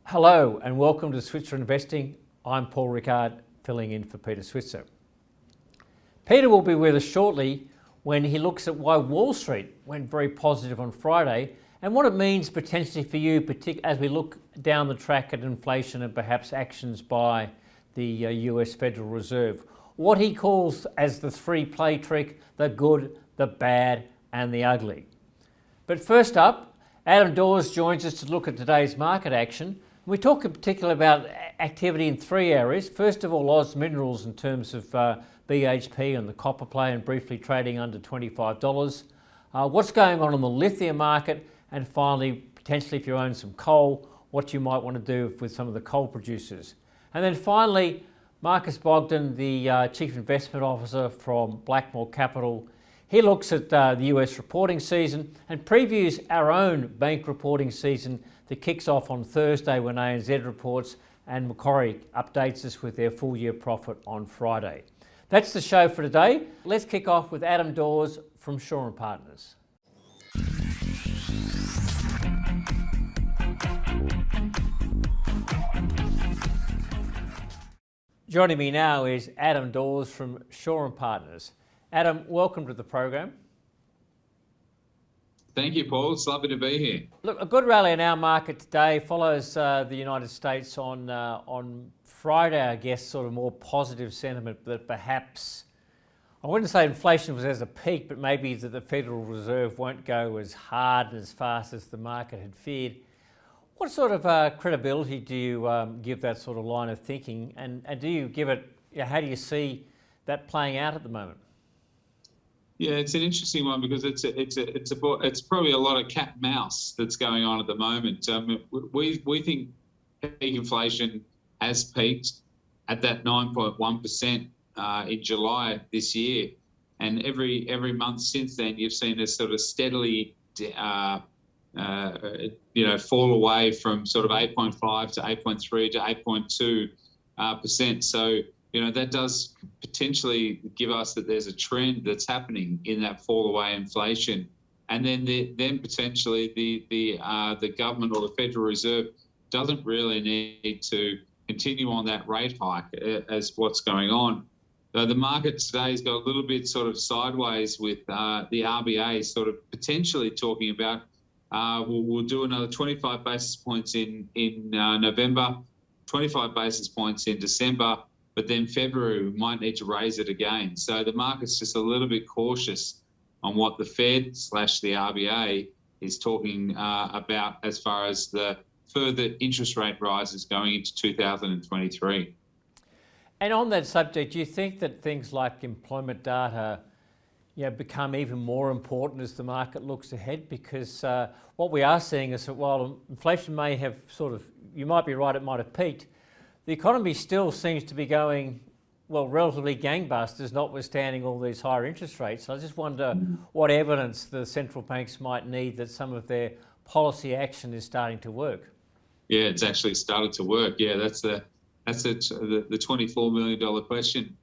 Hello and welcome to Switzer Investing. I'm Paul Rickard, filling in for Peter Switzer. Peter will be with us shortly when he looks at why Wall Street went very positive on Friday and what it means potentially for you as we look down the track at inflation and perhaps actions by the US Federal Reserve. What he calls as the three play trick: the good, the bad and the ugly. But first up, Adam Dawes joins us to look at today's market action. We talk in particular about activity in three areas. First of all, Oz Minerals in terms of BHP and the copper play, and briefly trading under $25. What's going on in the lithium market, and finally, potentially if you own some coal, what you might want to do with some of the coal producers. And then finally, Marcus Bogdan, the Chief Investment Officer from Blackmore Capital. He looks at the US reporting season and previews our own bank reporting season that kicks off on Thursday when ANZ reports, and Macquarie updates us with their full year profit on Friday. That's the show for today. Let's kick off with Adam Dawes from Shaw & Partners. Joining me now is Adam Dawes from Shaw & Partners. Adam, welcome to the program. Thank you, Paul. It's lovely to be here. Look, a good rally in our market today follows the United States on Friday, I guess, sort of more positive sentiment that perhaps, I wouldn't say inflation was as a peak, but maybe that the Federal Reserve won't go as hard and as fast as the market had feared. What sort of credibility do you give that sort of line of thinking, and do you give it, how do you see that playing out at the moment? Yeah, it's an interesting one because it's probably a lot of cat and mouse that's going on at the moment. We think peak inflation has peaked at that 9.1% in July this year, and every month since then you've seen us sort of steadily fall away from sort of 8.5 to 8.3 to 8.2%. So that does potentially give us that there's a trend that's happening in that fall away inflation, and then potentially the government or the Federal Reserve doesn't really need to continue on that rate hike as what's going on. The market today has got a little bit sort of sideways with the RBA sort of potentially talking about we'll do another 25 basis points in November, 25 basis points in December, but then February we might need to raise it again. So the market's just a little bit cautious on what the Fed / the RBA is talking about as far as the further interest rate rises going into 2023. And on that subject, do you think that things like employment data become even more important as the market looks ahead? Because what we are seeing is that while inflation may have you might be right, it might have peaked, the economy still seems to be going, relatively gangbusters, notwithstanding all these higher interest rates. I just wonder what evidence the central banks might need that some of their policy action is starting to work. Yeah, it's actually started to work. Yeah, that's the $24 million question.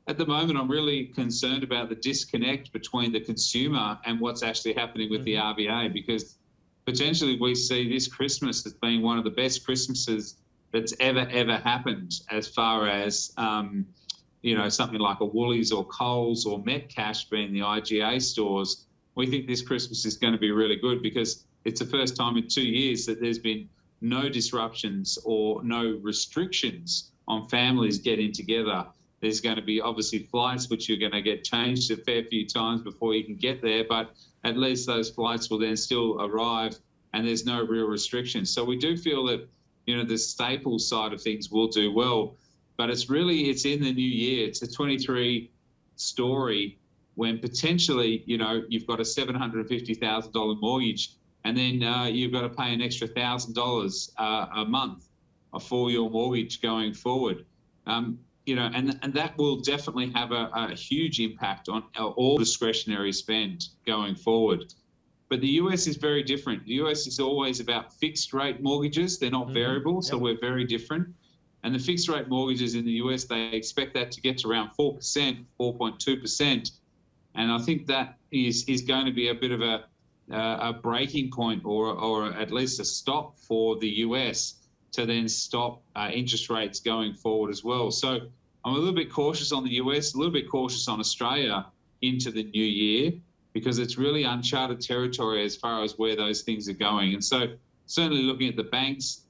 At the moment, I'm really concerned about the disconnect between the consumer and what's actually happening with the RBA, because potentially we see this Christmas as being one of the best Christmases that's ever happened as far as, something like a Woolies or Coles or Metcash being the IGA stores. We think this Christmas is going to be really good because it's the first time in 2 years that there's been no disruptions or no restrictions on families getting together. There's going to be obviously flights which you're going to get changed a fair few times before you can get there, but at least those flights will then still arrive and there's no real restrictions. So we do feel that the staple side of things will do well, but it's in the new year. It's a 23 story when potentially, you've got a $750,000 mortgage, and then you've got to pay an extra $1,000 a month for your mortgage going forward. And that will definitely have a huge impact on all discretionary spend going forward. But the US is very different. The US is always about fixed rate mortgages. They're not variable, so we're very different. And the fixed rate mortgages in the US, they expect that to get to around 4%, 4.2%. And I think that is going to be a bit of a breaking point or at least a stop for the US to then stop interest rates going forward as well. So I'm a little bit cautious on the US, a little bit cautious on Australia into the new year, because it's really uncharted territory as far as where those things are going. And so certainly looking at the banks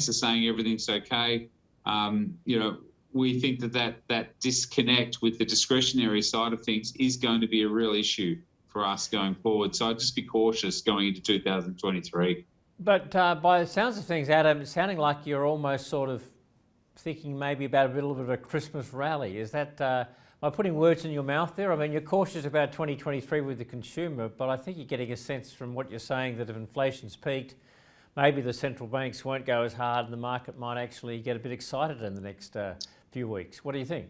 are saying everything's okay. We think that disconnect with the discretionary side of things is going to be a real issue for us going forward. So I'd just be cautious going into 2023. But by the sounds of things, Adam, it's sounding like you're almost sort of thinking maybe about a little bit of a Christmas rally. Is that, am I putting words in your mouth there? I mean, you're cautious about 2023 with the consumer, but I think you're getting a sense from what you're saying that if inflation's peaked, maybe the central banks won't go as hard and the market might actually get a bit excited in the next few weeks. What do you think?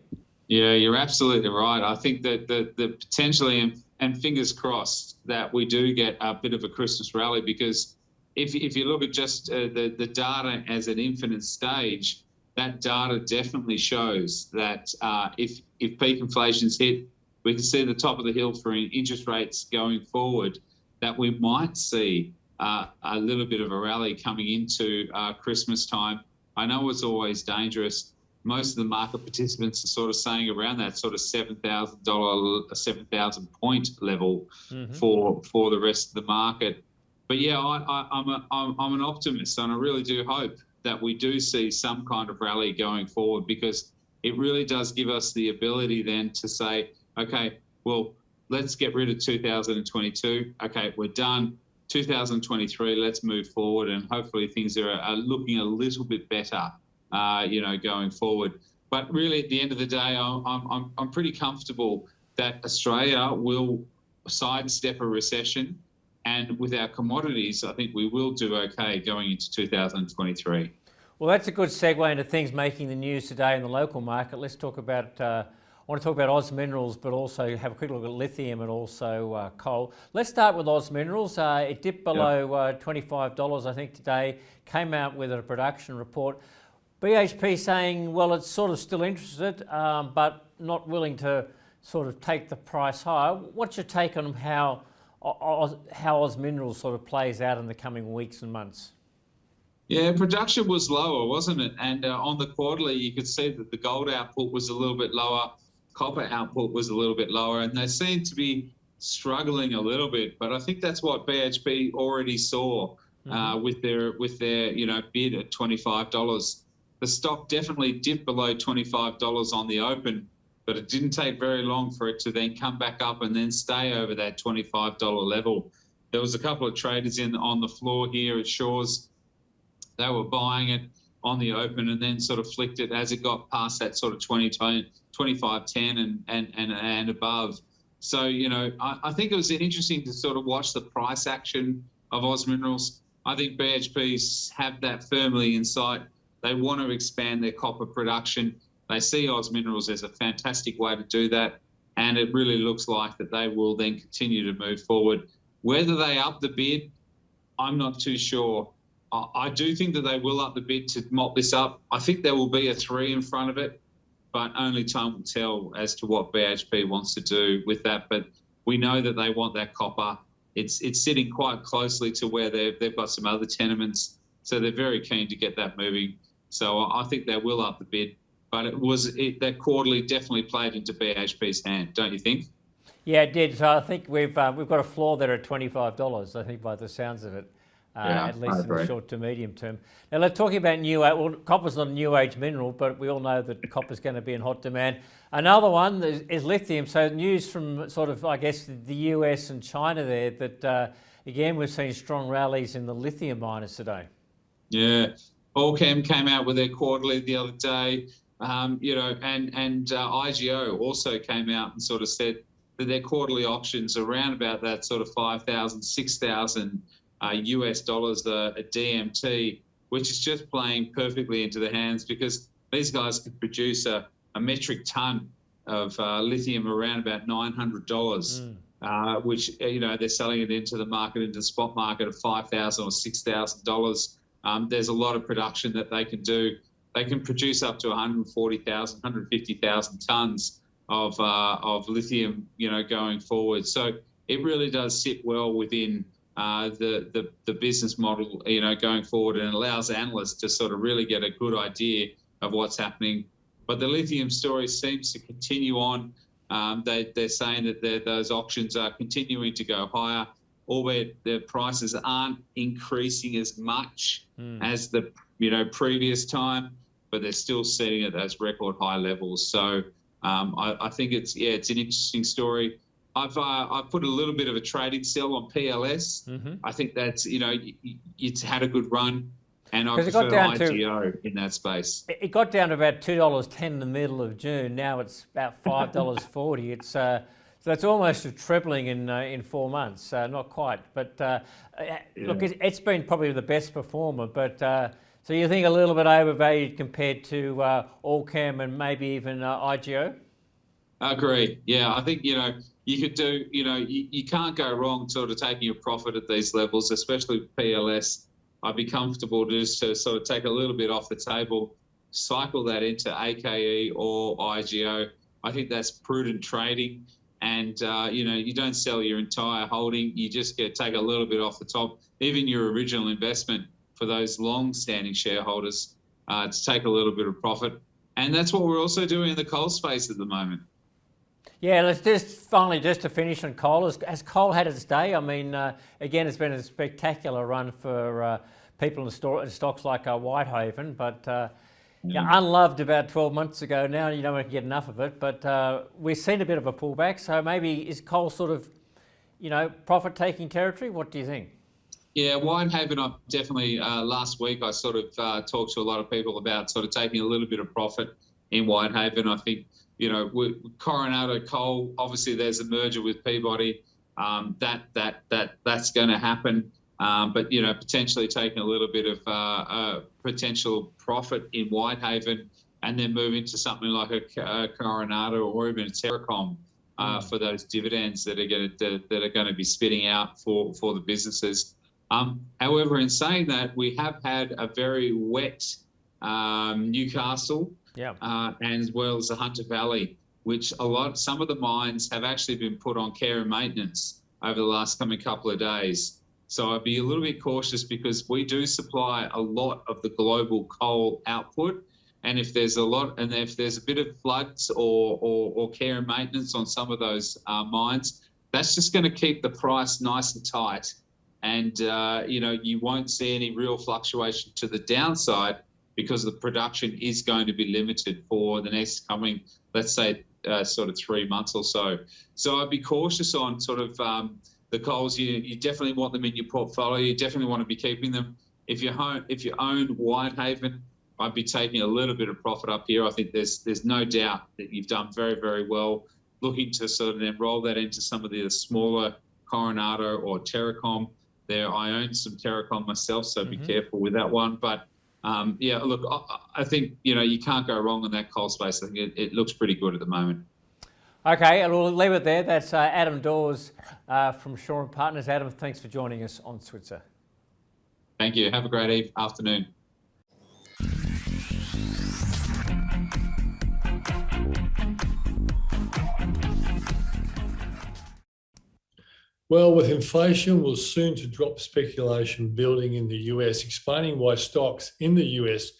Yeah, you're absolutely right. I think that the potentially, and fingers crossed, that we do get a bit of a Christmas rally, because if you look at just the data as an infinite stage, that data definitely shows that if peak inflation's hit, we can see the top of the hill for interest rates going forward, that we might see a little bit of a rally coming into Christmas time. I know it's always dangerous. Most of the market participants are sort of saying around that sort of $7,000, 7,000 point level for the rest of the market. But yeah, I'm an optimist, and I really do hope that we do see some kind of rally going forward, because it really does give us the ability then to say, okay, well, let's get rid of 2022. Okay, we're done. 2023, let's move forward, and hopefully things are looking a little bit better, going forward. But really, at the end of the day, I'm pretty comfortable that Australia will sidestep a recession. And with our commodities, I think we will do okay going into 2023. Well, that's a good segue into things making the news today in the local market. Let's talk about, I want to talk about Oz Minerals, but also have a quick look at lithium and also coal. Let's start with Oz Minerals. It dipped below $25, I think, today, came out with a production report. BHP saying, well, it's sort of still interested, but not willing to sort of take the price higher. What's your take on how Oz Minerals sort of plays out in the coming weeks and months? Yeah, production was lower, wasn't it? And on the quarterly, you could see that the gold output was a little bit lower, copper output was a little bit lower, and they seem to be struggling a little bit. But I think that's what BHP already saw with their bid at $25. The stock definitely dipped below $25 on the open, but it didn't take very long for it to then come back up and then stay over that $25 level. There was a couple of traders on the floor here at Shores. They were buying it on the open and then sort of flicked it as it got past that sort of 25.10 and above. So, I think it was interesting to sort of watch the price action of Oz Minerals. I think BHP's have that firmly in sight. They want to expand their copper production. They see Oz Minerals as a fantastic way to do that, and it really looks like that they will then continue to move forward. Whether they up the bid, I'm not too sure. I do think that they will up the bid to mop this up. I think there will be a 3 in front of it, but only time will tell as to what BHP wants to do with that. But we know that they want that copper. It's sitting quite closely to where they've got some other tenements, so they're very keen to get that moving. So I think they will up the bid. But that quarterly definitely played into BHP's hand, don't you think? Yeah, it did. So I think we've got a floor there at $25, I think, by the sounds of it, at least in the short to medium term. Now, let's talk about copper's not a new age mineral, but we all know that copper's going to be in hot demand. Another one is lithium. So news from sort of, I guess, the US and China there that, again, we've seen strong rallies in the lithium miners today. Yeah. Allkem came out with their quarterly the other day. And IGO also came out and sort of said that their quarterly options around about that sort of $5,000, $6,000 US dollars a DMT, which is just playing perfectly into the hands, because these guys could produce a metric ton of lithium around about $900, which they're selling it into the market, into the spot market of $5,000 or $6,000. There's a lot of production that they can do. They can produce up to 140,000, 150,000 tons of lithium, going forward. So it really does sit well within the business model, going forward, and allows analysts to sort of really get a good idea of what's happening. But the lithium story seems to continue on. They're saying that those auctions are continuing to go higher, albeit the prices aren't increasing as much as the previous time, but they're still sitting at those record high levels. So I think it's an interesting story. I've put a little bit of a trading sell on PLS. I think that's it's had a good run, and I prefer IGO in that space. It got down to about $2.10 in the middle of June. Now it's about $5.40. It's so it's almost a tripling in 4 months. Not quite, but look, it's been probably the best performer. But so you think a little bit overvalued compared to Allchem and maybe even IGO? I agree. Yeah, I think you could do you can't go wrong sort of taking a profit at these levels, especially with PLS. I'd be comfortable just to sort of take a little bit off the table, cycle that into AKE or IGO. I think that's prudent trading, and you don't sell your entire holding. You just take a little bit off the top, even your original investment for those long-standing shareholders, to take a little bit of profit. And that's what we're also doing in the coal space at the moment. Yeah, let's just to finish on coal. Has coal had its day? I mean, again, it's been a spectacular run for people in stocks like Whitehaven, but unloved about 12 months ago. Now you don't want to get enough of it, but we've seen a bit of a pullback. So maybe is coal sort of, profit-taking territory? What do you think? Yeah, Whitehaven, I definitely, last week I sort of talked to a lot of people about sort of taking a little bit of profit in Whitehaven. I think, with Coronado Coal, obviously there's a merger with Peabody. That's going to happen. But, potentially taking a little bit of potential profit in Whitehaven and then move into something like a Coronado or even a Terracom for those dividends that are going to be spitting out for the businesses. However, in saying that, we have had a very wet Newcastle, and as well as the Hunter Valley, which some of the mines have actually been put on care and maintenance over the last couple of days. So I'd be a little bit cautious because we do supply a lot of the global coal output, and if there's a bit of floods or care and maintenance on some of those mines, that's just going to keep the price nice and tight, and you won't see any real fluctuation to the downside, because the production is going to be limited for the next coming, let's say, sort of 3 months or so. So I'd be cautious on sort of the coals. You definitely want them in your portfolio. You definitely want to be keeping them. If you own Whitehaven, I'd be taking a little bit of profit up here. I think there's no doubt that you've done very, very well. Looking to sort of then roll that into some of the smaller Coronado or Terracom. I own some Terracom myself, so be careful with that one. But look, I think, you can't go wrong in that coal space. I think it looks pretty good at the moment. Okay, and we'll leave it there. That's Adam Dawes from Shaw & Partners. Adam, thanks for joining us on Switzer. Thank you. Have a great afternoon. Well, with inflation will soon to drop, speculation building in the US, explaining why stocks in the US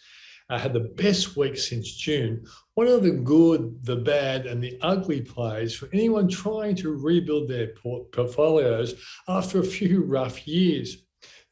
had the best week since June. One of the good, the bad, and the ugly plays for anyone trying to rebuild their portfolios after a few rough years.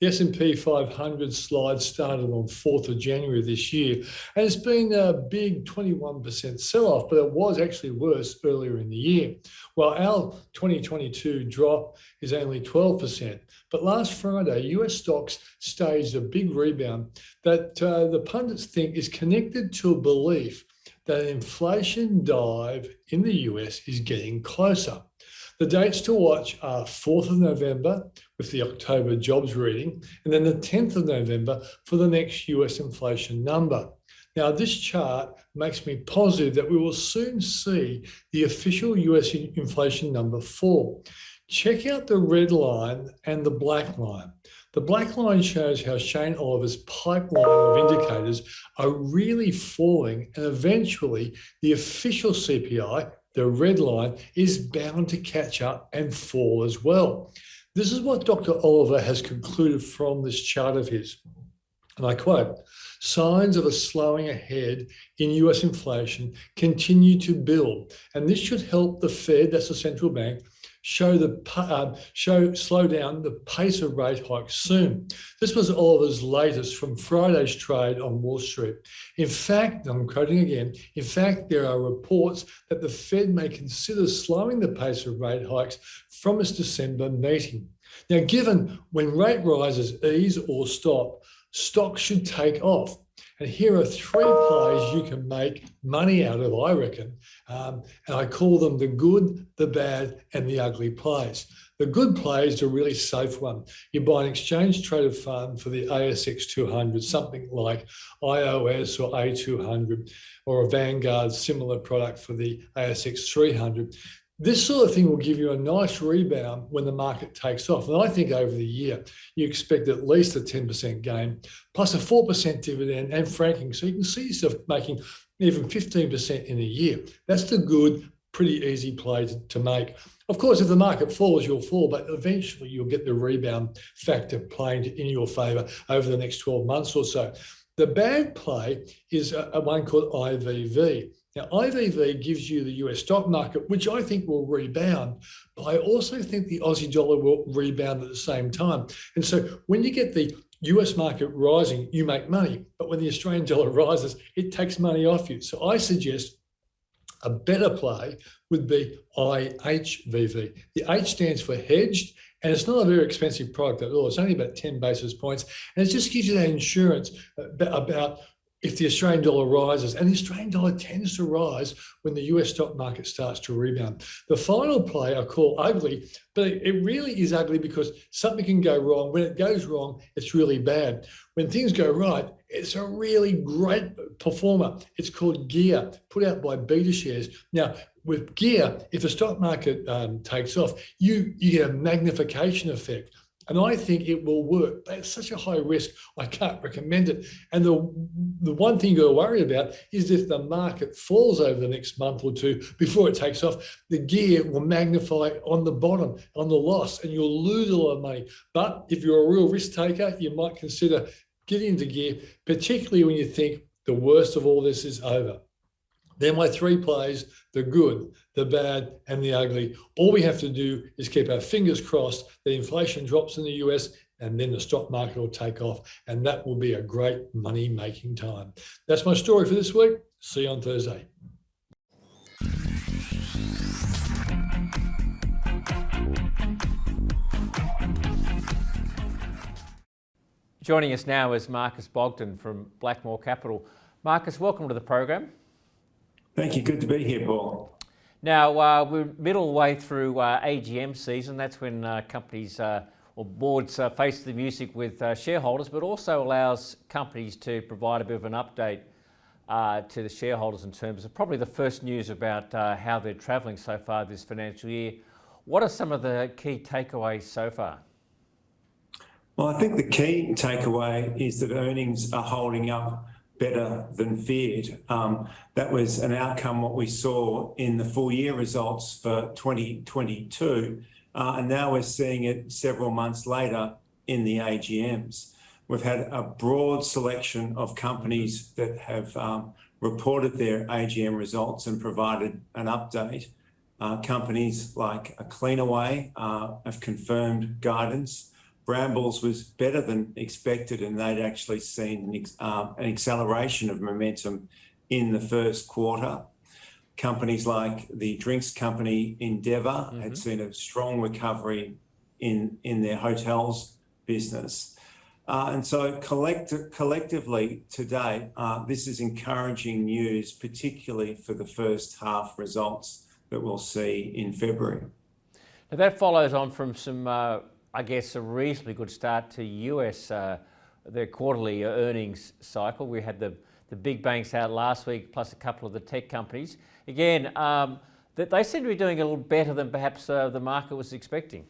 The S&P 500 slide started on 4th of January this year, and it's been a big 21% sell-off, but it was actually worse earlier in the year. While our 2022 drop is only 12%, but last Friday, US stocks staged a big rebound that the pundits think is connected to a belief that an inflation dive in the US is getting closer. The dates to watch are 4th of November with the October jobs reading, and then the 10th of November for the next US inflation number. Now, this chart makes me positive that we will soon see the official US inflation number fall. Check out the red line and the black line. The black line shows how Shane Oliver's pipeline of indicators are really falling, and eventually the official CPI, the red line, is bound to catch up and fall as well. This is what Dr. Oliver has concluded from this chart of his. And I quote, signs of a slowing ahead in US inflation continue to build. And this should help the Fed, that's the central bank, slow down the pace of rate hikes soon. This was Oliver's latest from Friday's trade on Wall Street. In fact, I'm quoting again, in fact, there are reports that the Fed may consider slowing the pace of rate hikes from its December meeting. Now, given when rate rises ease or stop, stocks should take off. And here are 3 plays you can make money out of, I reckon. And I call them the good, the bad, and the ugly plays. The good play is a really safe one. You buy an exchange traded fund for the ASX 200, something like IOS or A200, or a Vanguard similar product for the ASX 300. This sort of thing will give you a nice rebound when the market takes off. And I think over the year, you expect at least a 10% gain, plus a 4% dividend and franking. So you can see yourself making even 15% in a year. That's the good, pretty easy play to make. Of course, if the market falls, you'll fall, but eventually you'll get the rebound factor playing in your favor over the next 12 months or so. The bad play is a one called IVV. Now, IVV gives you the US stock market, which I think will rebound, but I also think the Aussie dollar will rebound at the same time. And so when you get the US market rising, you make money, but when the Australian dollar rises, it takes money off you. So I suggest a better play would be IHVV. The H stands for hedged, and it's not a very expensive product at all. It's only about 10 basis points, and it just gives you that insurance about if the Australian dollar rises, and the Australian dollar tends to rise when the US stock market starts to rebound. The final play I call ugly, but it really is ugly because something can go wrong. When it goes wrong, it's really bad. When things go right, it's a really great performer. It's called gear, put out by beta shares. Now, with gear, if the stock market takes off, you get a magnification effect. And I think it will work, but it's such a high risk, I can't recommend it. And the one thing you've got to worry about is if the market falls over the next month or two before it takes off, the gear will magnify on the bottom, on the loss, and you'll lose a lot of money. But if you're a real risk taker, you might consider getting into gear, particularly when you think the worst of all this is over. They're my 3 plays, the good, the bad, and the ugly. All we have to do is keep our fingers crossed that inflation drops in the US and then the stock market will take off, and that will be a great money-making time. That's my story for this week. See you on Thursday. Joining us now is Marcus Bogdan from Blackmore Capital. Marcus, welcome to the program. Thank you. Good to be here, Paul. Now, we're middle way through AGM season. That's when companies or boards face the music with shareholders, but also allows companies to provide a bit of an update to the shareholders in terms of probably the first news about how they're travelling so far this financial year. What are some of the key takeaways so far? Well, I think the key takeaway is that earnings are holding up better than feared. That was an outcome what we saw in the full year results for 2022, and now we're seeing it several months later in the AGMs. We've had a broad selection of companies that have reported their AGM results and provided an update. Companies like Cleanaway have confirmed guidance. Brambles was better than expected, and they'd actually seen an acceleration of momentum in the first quarter. Companies like the drinks company Endeavour had seen a strong recovery in their hotels business. And so collectively today, this is encouraging news, particularly for the first half results that we'll see in February. Now that follows on from some I guess a reasonably good start to US, their quarterly earnings cycle. We had the big banks out last week, plus a couple of the tech companies. Again, they seem to be doing a little better than perhaps the market was expecting.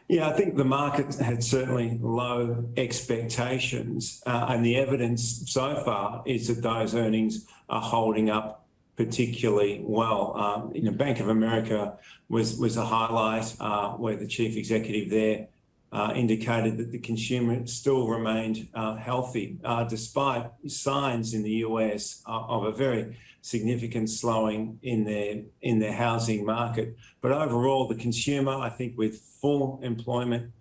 Yeah, I think the market had certainly low expectations, and the evidence so far is that those earnings are holding up particularly well. Bank of America was a highlight where the chief executive there indicated that the consumer still remained healthy, despite signs in the US of a very significant slowing in their housing market. But overall, the consumer, I think, with full employment,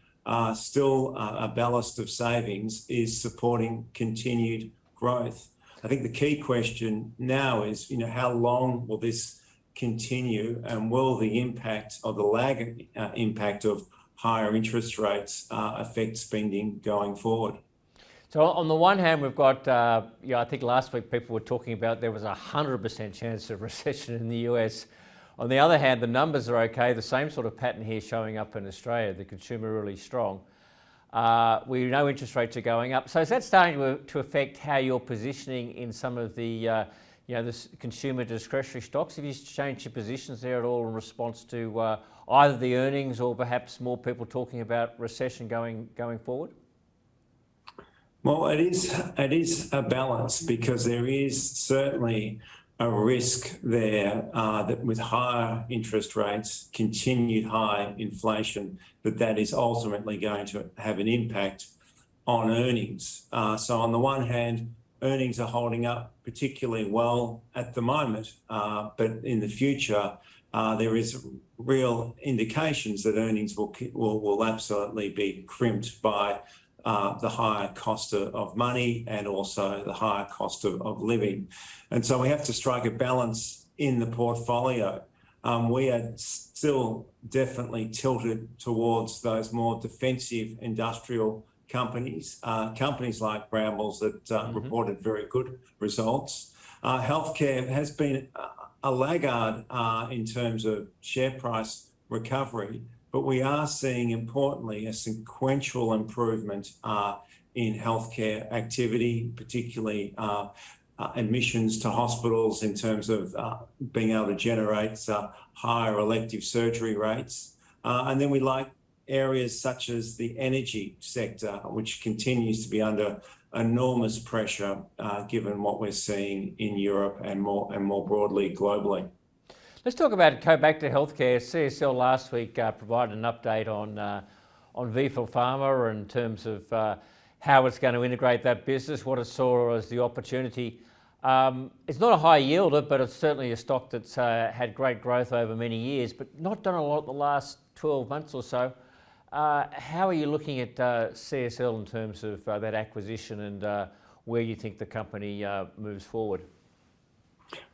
still a ballast of savings, is supporting continued growth. I think the key question now is, how long will this continue, and will the impact of the lag impact of higher interest rates affect spending going forward? So on the one hand, we've got, I think last week people were talking about there was a 100% chance of recession in the US. On the other hand, the numbers are okay. The same sort of pattern here showing up in Australia. The consumer really strong. We know interest rates are going up. So is that starting to affect how you're positioning in some of the, the consumer discretionary stocks? Have you changed your positions there at all in response to either the earnings or perhaps more people talking about recession going forward? Well, it is a balance, because there is certainly a risk there that with higher interest rates, continued high inflation, that is ultimately going to have an impact on earnings. So on the one hand, earnings are holding up particularly well at the moment, but in the future, there is real indications that earnings will absolutely be crimped by the higher cost of money and also the higher cost of living. And so we have to strike a balance in the portfolio. We are still definitely tilted towards those more defensive industrial companies, companies like Brambles that reported very good results. Healthcare has been a laggard in terms of share price recovery, but we are seeing, importantly, a sequential improvement in healthcare activity, particularly admissions to hospitals in terms of being able to generate higher elective surgery rates. And then we like areas such as the energy sector, which continues to be under enormous pressure given what we're seeing in Europe and more broadly globally. Let's talk about, go back to healthcare. CSL last week provided an update on Vifor Pharma in terms of how it's going to integrate that business, what it saw as the opportunity. It's not a high yielder, but it's certainly a stock that's had great growth over many years, but not done a lot the last 12 months or so. How are you looking at CSL in terms of that acquisition and where you think the company moves forward?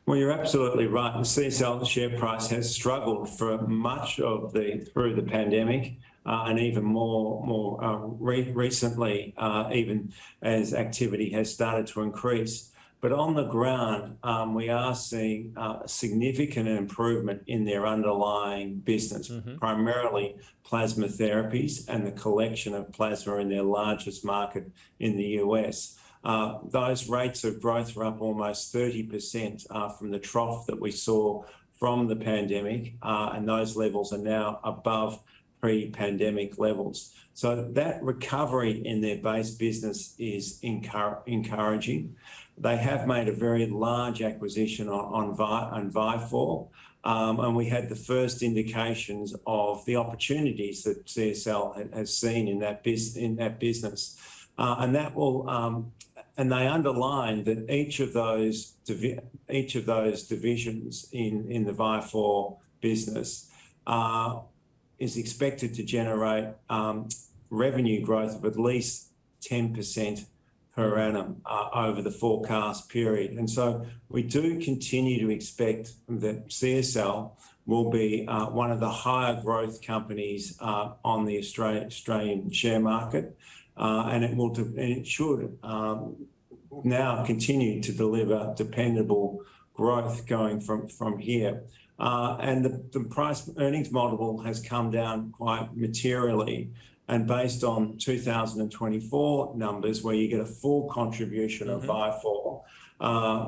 Well, you're absolutely right. The CSL share price has struggled for much of through the pandemic, and even more recently, even as activity has started to increase. But on the ground, we are seeing a significant improvement in their underlying business, primarily plasma therapies and the collection of plasma in their largest market in the US. Those rates of growth are up almost 30% from the trough that we saw from the pandemic, and those levels are now above pre-pandemic levels. So that recovery in their base business is encouraging. They have made a very large acquisition on Vifor, and we had the first indications of the opportunities that CSL has seen in that business, and that will. And they underlined that each of those divisions in the Vifor business is expected to generate revenue growth of at least 10% per annum over the forecast period. And so we do continue to expect that CSL will be one of the higher growth companies on the Australian share market. And it should now continue to deliver dependable growth going from here. And the price earnings multiple has come down quite materially. And based on 2024 numbers, where you get a full contribution of Vifor,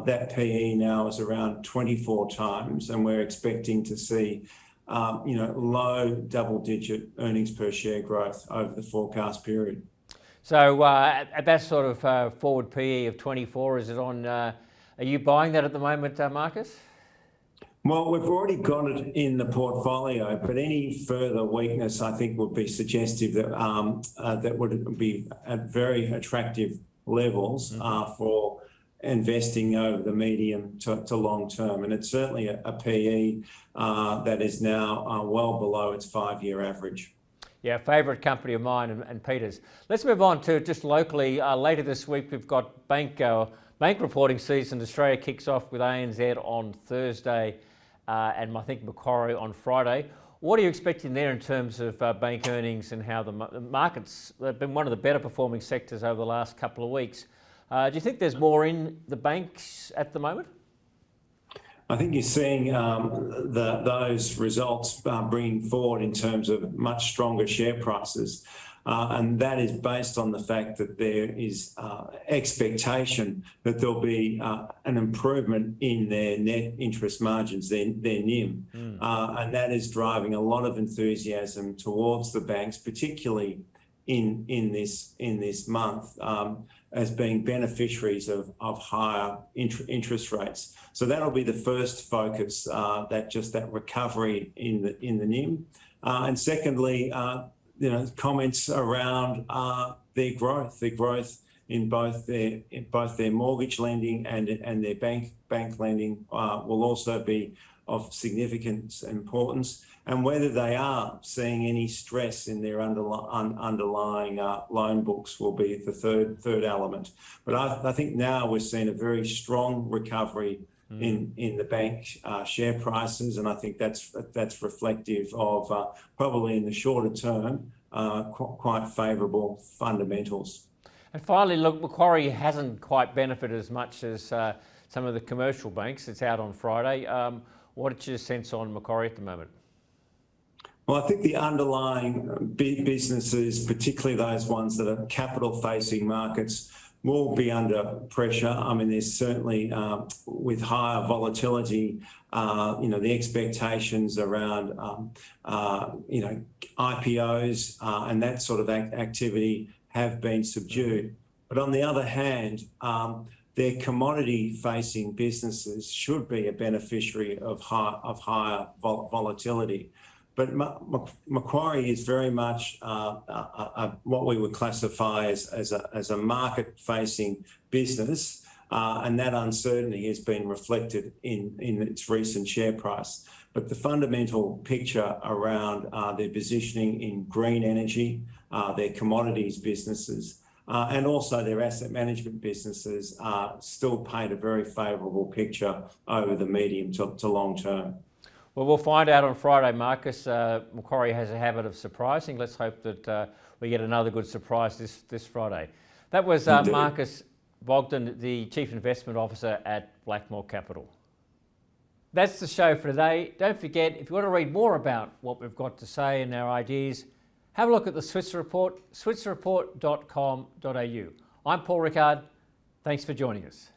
that PE now is around 24 times, and we're expecting to see low double-digit earnings per share growth over the forecast period. So at that sort of forward PE of 24, is it on? Are you buying that at the moment, Marcus? Well, we've already got it in the portfolio, but any further weakness, I think, would be suggestive that that would be at very attractive levels for investing over the medium to long term. And it's certainly a PE that is now well below its 5-year average. Yeah, favourite company of mine and Peter's. Let's move on to just locally. Later this week, we've got bank reporting season. Australia kicks off with ANZ on Thursday and I think Macquarie on Friday. What are you expecting there in terms of bank earnings and how the markets have been one of the better performing sectors over the last couple of weeks? Do you think there's more in the banks at the moment? I think you're seeing those results bringing forward in terms of much stronger share prices. And that is based on the fact that there is expectation that there'll be an improvement in their net interest margins, their NIM. And that is driving a lot of enthusiasm towards the banks, particularly in this month, as being beneficiaries of higher interest rates. So that'll be the first focus, that recovery in the NIM. And secondly, comments around their growth in both their mortgage lending and their bank lending will also be of significant importance, and whether they are seeing any stress in their underlying loan books will be the third element. But I think now we're seeing a very strong recovery in the bank share prices, and I think that's reflective of probably in the shorter term quite favourable fundamentals. And finally, look, Macquarie hasn't quite benefited as much as some of the commercial banks. It's out on Friday. What's your sense on Macquarie at the moment? Well, I think the underlying businesses, particularly those ones that are capital-facing markets, will be under pressure. I mean, there's certainly, with higher volatility, the expectations around, IPOs and that sort of activity have been subdued. But on the other hand, their commodity-facing businesses should be a beneficiary of higher volatility. But Macquarie is very much what we would classify as a market-facing business, and that uncertainty has been reflected in its recent share price. But the fundamental picture around their positioning in green energy, their commodities businesses, and also their asset management businesses still paint a very favourable picture over the medium to long term. Well, we'll find out on Friday, Marcus. Macquarie has a habit of surprising. Let's hope that we get another good surprise this Friday. That was Marcus Bogdan, the Chief Investment Officer at Blackmore Capital. That's the show for today. Don't forget, if you want to read more about what we've got to say and our ideas, have a look at the Switzer Report, switzerreport.com.au. I'm Paul Rickard. Thanks for joining us.